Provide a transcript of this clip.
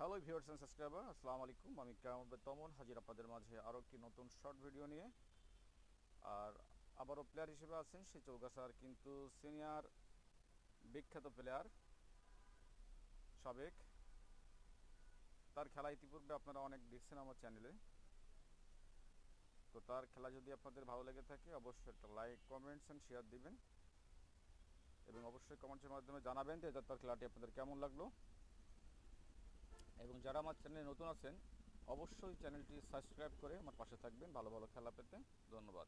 Hello viewers and subscriber, আসসালামু আলাইকুম। আমি কামরুল তমন হাজির আপনাদের মাঝে আরও একটি নতুন শর্ট ভিডিও নিয়ে। আর আবারও প্লেয়ার হিসেবে আছেন সেই চৌগাছার কিন্তু সিনিয়র বিখ্যাত প্লেয়ার সাবেক। তার খেলা ইতিপূর্বে আপনারা অনেক দেখছেন আমার চ্যানেলে। তো তার খেলা যদি আপনাদের ভালো লেগে থাকে অবশ্যই একটা লাইক, কমেন্টস অ্যান্ড শেয়ার দিবেন এবং অবশ্যই কমেন্টসের মাধ্যমে জানাবেন যে তার খেলাটি আপনাদের কেমন লাগলো। এবং যারা আমার চ্যানেলে নতুন আছেন অবশ্যই চ্যানেলটি সাবস্ক্রাইব করে আমার পাশে থাকবেন ভালো ভালো খেলা পেতে। ধন্যবাদ।